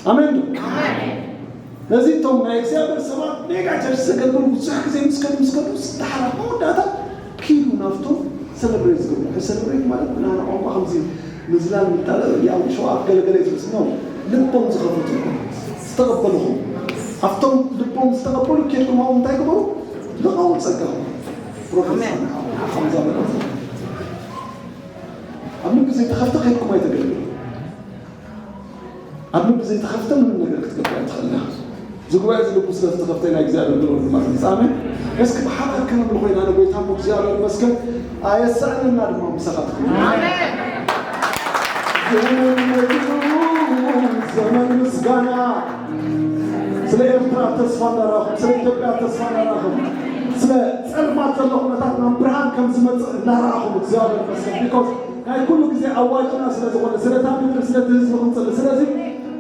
አሜን። ለዚህ ተው እግዚአብሔር ሰባት ሜጋ ቸርች ሰገዱ ብዙ ጊዜ ምስከዱ ስታሐራው ዳታ ኪሉ ናፍቶ ሰለብሬት ዝግቡ ሰለብሬት ማለት ምን አና ቋንቋ 50 ምዝላል ምጣለ ያው ሸዋ አገለገለ ይስስ ነው ልቦም ዝኸፉት ተቀበሉهم አፍቶም ልቦም ተቀበሉ ከየቱም አሁን ታይቀበሉ ለቃው ጸጋው ፕሮፌሰር ሐምዛ በለው አምን ጊዜ ተኸፍተ ከይኩም አይተገለገሉ አምን ጊዜ ተኸፍተ ምን ነገር ክትቀበል ተኸላ ዝግባይ ዝልቡ ስለተኸፍተና እግዚአብሔር ብሎ ማለት ጻመን እስኪ በሐበር ከመም ለሆይና ነው ቤታም እግዚአብሔር መስከን አየሳልና ደግሞ መሰኻት አሜን ዘመን ምስጋና ስለ ኤርትራ ተስፋ እንዳራኹ ስለ ኢትዮጵያ ተስፋ እንዳራኹ ስለ ጸልማት ዘለኹነታትና ብርሃን ከም ዝመጽእ እንዳራኹ እግዚአብሔር መስከን ቢኮዝ ናይ ኩሉ ጊዜ አዋጅና ስለዝኾነ ስለታምድር ስለትህዝብኹም ጽል ስለዚህ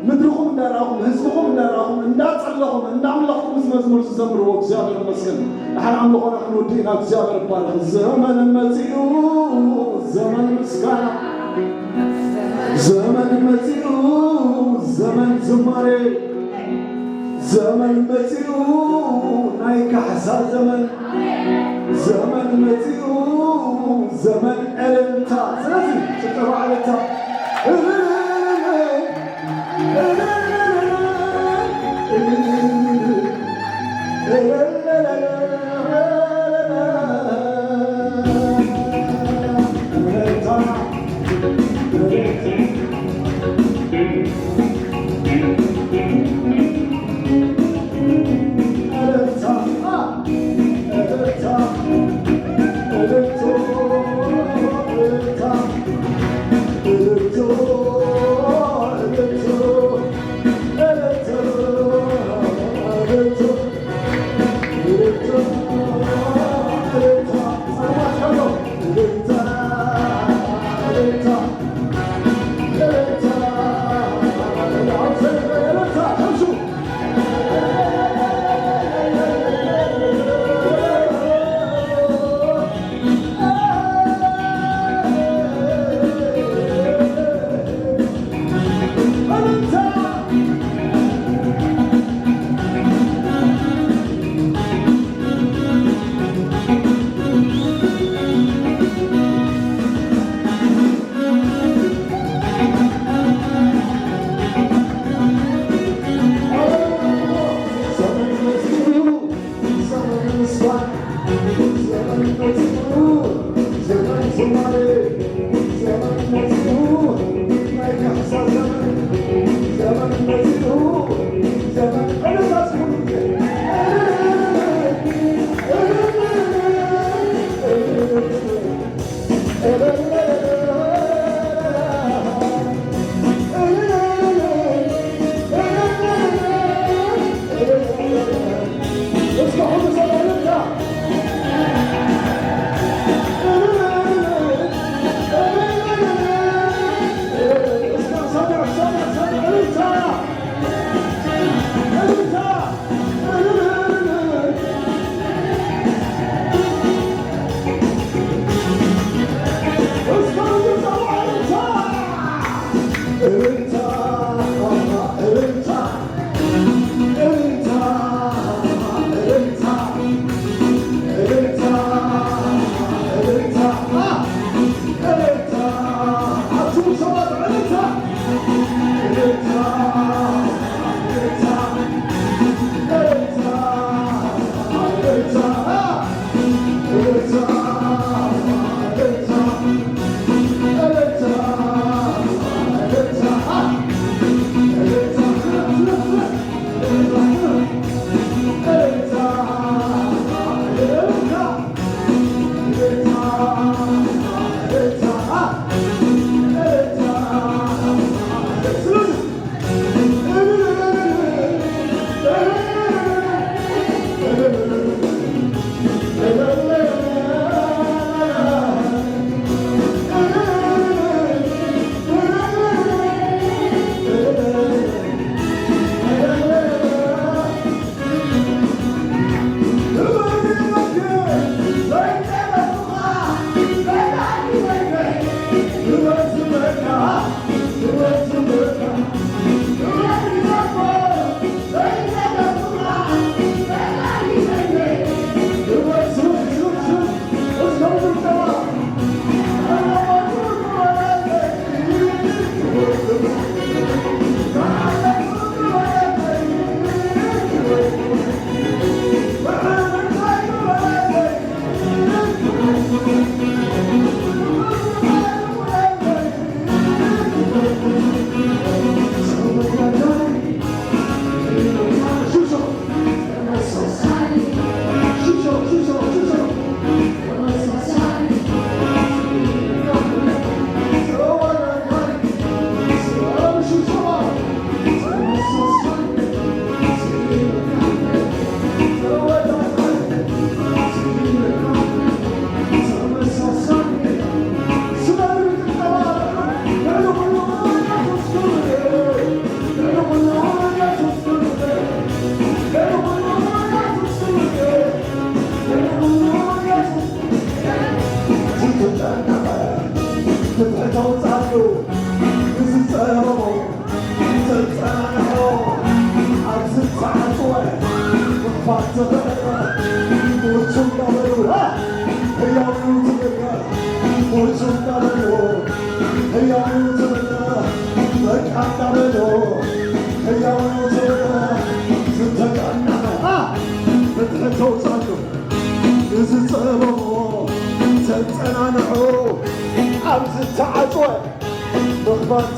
ምድርኹም እንዳራኹም ህዝብኹም እንዳራኹም እንዳጸለኹም እንዳምለኽኩም ዝመዝሙር ዝዘምርዎ እግዚአብሔር መስከን ንሓን ኣምልኾና ክንወዲ ኢና እግዚአብሔር ባርኽ ዘመን መጺኡ ዘመን ምስጋና ዘመን መጺኡ ዘመን ዝማሬ ዘመን መጺኡ ናይ ካሕሳ ዘመን ዘመን መጺኡ ዘመን ዕልልታ ስለዚህ ጭጠባ ዕልልታ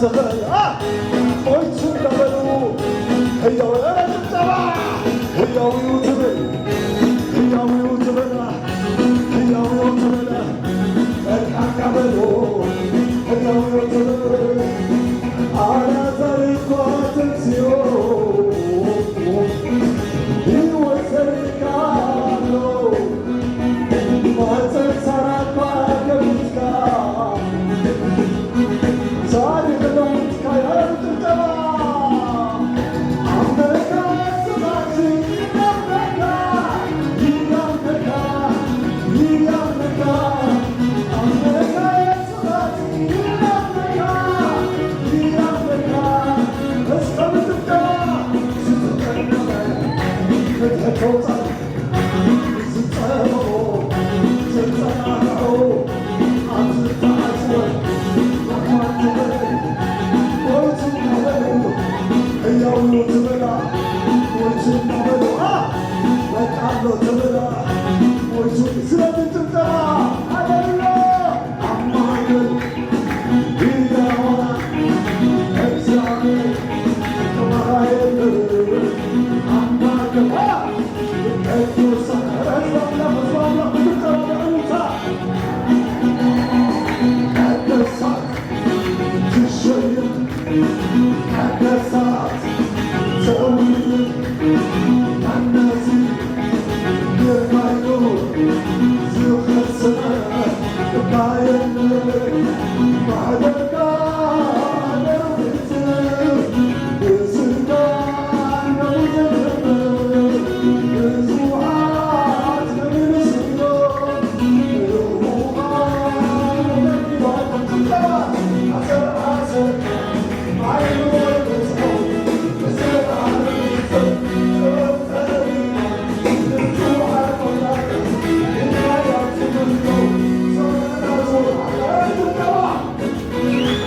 تغير ويتشو دبلو هيا ولا تتبع هيا ويوتبل هيا ويوتبل هيا ويوتبل الحكبلو هيا ويوتبل على طريق وتنسيو يوسركالو وتنسرك وكبتك صادق لوتك يا تتبع عمك سباتي يمك يمك يمك عمك سباتي يمك يمك استمتك ستتوصل ستتعبوا ستتعبوا عم تتعزول وما تبين وتنبلوا هيا وتبلع وتنبلوا وتعلوا تبلع وتسلم تبتلع على الله عماكل هيا ولا اجزعني ورايل عماكل الكوسة أجزعنا مصابنا بتبتلع بعنوتا القصات تشير القصات تأويل الناسي يرميون زيوخ السنة باين بعدك نرويتر بسرقان نوزر بزوعات من السنون الروحان ونبيضات الجبال عسر عسر عين والبسحور بسر على البسر شرف تاريخ الجوعات والنار الحياة تبدو صرنا نزور على الجبال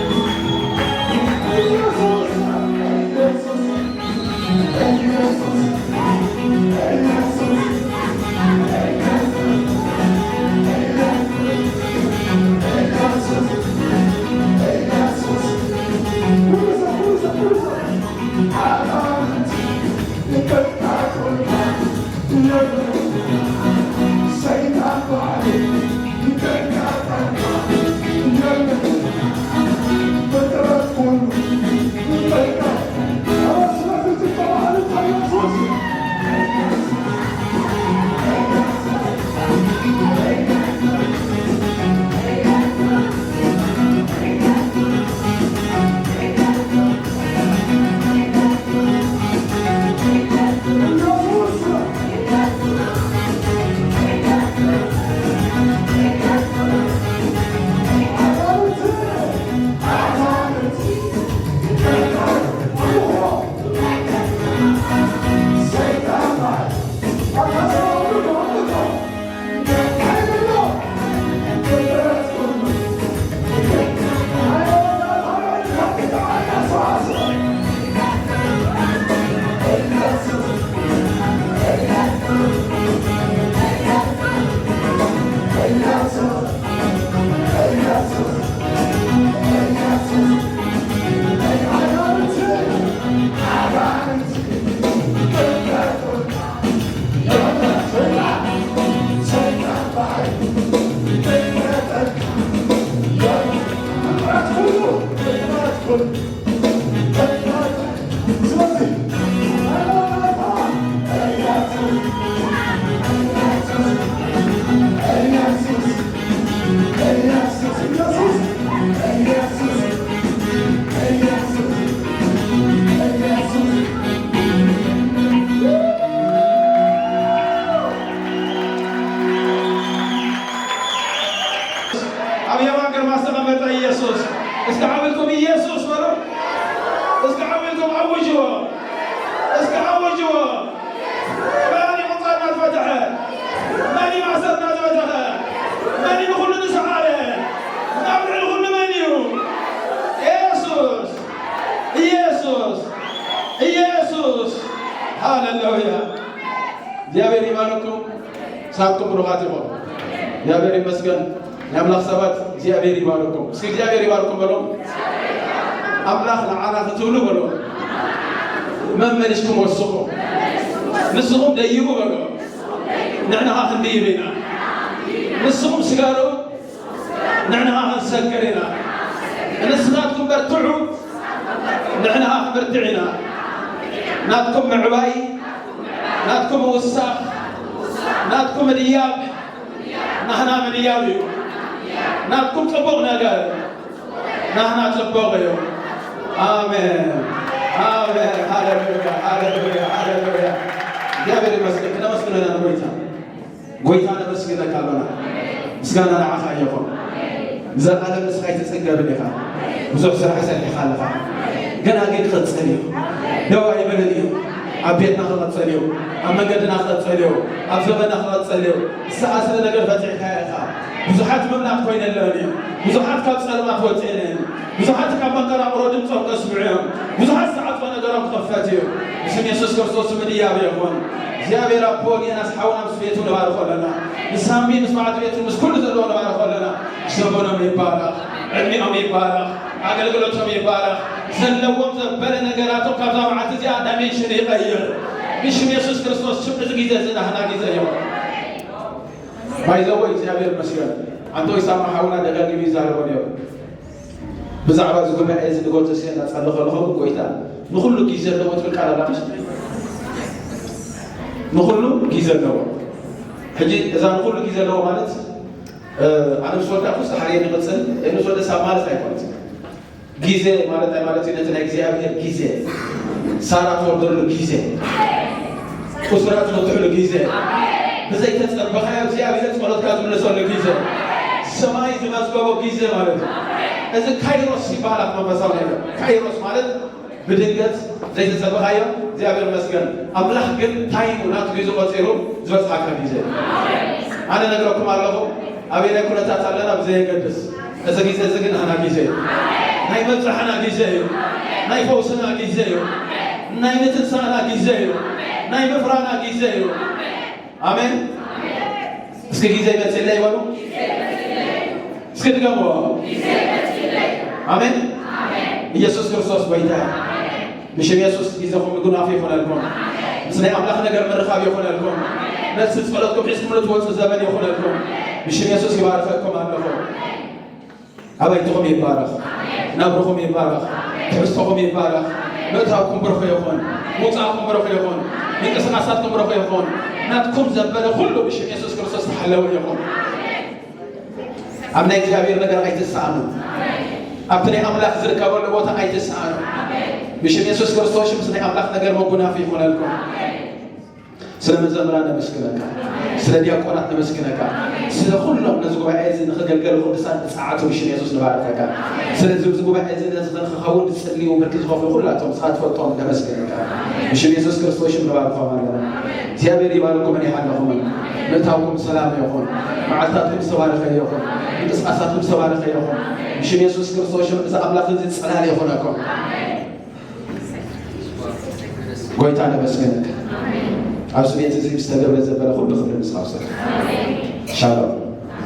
ሃሌሉያ እግዚአብሔር ይባርኩም። ሳቅም ብሩኻት ይሁን። እግዚአብሔር ይመስገን። የአምላክ ሰባት እግዚአብሔር ይባርኩም። እስኪ እግዚአብሔር ይባርኩም በለው። أملاخنا على ختولو بلو من ملشكم وسقوا نسقهم ديبوا بلو نحن هاخن ديبنا نسقهم سكاروا نحن هاخن سكرنا نسقاتكم برتعوا نحن هاخن برتعنا ناتكم معواي ناتكم وساخ ناتكم رياب نحن من ريابي ناتكم تبغنا قال نحن تبغ يوم آمين آمين هاللويا هاللويا هاللويا يا بني مسكين كنا مسكين أنا قويتا أنا مسكين كالونا مسكين أنا عخا يقول زال أنا مسخيت تسجل بنيها وزوج سرح سرح خالفها قنا قيد خد سريو دوا يبلديو أبيتنا خلط سريو أما قدنا خلط سريو أبزبنا خلط سريو الساعة سنة نقل فتح خيرها بزحات ممنع كوين اللوني بزحات كاب سلامات وتعينين بزحات كاب مقرأ مرودم صوت أسبوعهم بزحات ساعات وانا قرأ مخفاتيو بسم يسوس كرسوس من ديابي يقول زيابي رابوني ناس حاونا مسفيتون بارخ لنا نسامي نسمعت بيتون مس كل ذلون بارخ لنا سبونا ميبارخ علمي ميبارخ عقل قلوتهم ميبارخ سلوهم زبال نقراتهم كابزا معتزي آدمين شني غير بسم يسوس كرسوس شبه زقيزة زنا هنا قيزة يوم بايزوي زيابي المسيح عنده يسامح حاونا دقاقي بيزار ونيو بزعبا زقوم عايز نقول تسينا تصلخ لهم قويتا نخلو كيزر لو تقول على رامش نخلو كيزر لو حجي اذا نخلو كيزر لو مالت انا مسولت اكو صحاري نقصل انه سولت سامالت ايكونت غيزه مالت اي مالت انت الاغزيابير غيزه سارات وردر غيزه اسرات نطحل غيزه بزي تتصبخ يا اغزيابير تصلت كاتم نسول غيزه سماي تمسبو غيزه مالت إذا كايروس يبالغ ما بزاوله كايروس مالت بدقت زي تسبقايا زي أبي المسكن أملاح جن تايم ونات بيزو قصيرو زوج حاكم بيزه أنا نقولكم الله أبي نقول تاتلنا بزي قدس إذا جيزه زين أنا جيزه ناي مفتح أنا جيزه ناي فوس أنا جيزه ناي نتنسى أنا جيزه ناي مفرع أنا جيزه آمين اسكي جيزه بتسلي ولو اسكي تقاموا آمين يسوع كريستوس بيتا مش يسوع يزخم يقول عافية فنالكم بس نعم أملاك نجار من رخاب يخون لكم ناس تسمعلكم حسكم لتوصل الزمن يخون لكم مش يسوع يبارك لكم عنكم أبيتكم يبارك نبركم يبارك كريستوسكم يبارك متعبكم بركة يخون متعبكم بركة يخون من كسناساتكم بركة يخون ناتكم زبالة كله مش يسوع كريستوس تحلوا يخون أمنا يجابير نجار عيد السعادة أبني أملاك زركا ولا بوتا عيد السعادة بشم يسوع كريستوس مسني أملاك نجار موجونا في هنالكم سلام زمرنا مسكنك سلام دياقونات مسكنك سلام كلهم نزقوا بعايزين نخجل قالوا كل ساعة بشم يسوع نباركك سلام زوجوا بعايزين نزقنا خاون نسلي ومركز خوف كلاتهم ساعات فطوم مسكنك بشم يسوع كريستوس نبارككم الله زيابير يبارككم من يحلهم نتاوكم سلام يقول معتاتكم سوارخ يقول انتصاصاتكم سوارخ يقول بشم يسوع كريستوس إذا أملاك زيد سلام يقولكم قويتانا مسكنك عاوز بيت زي مستقبل زبالة كل خبر مسخاصك شالوم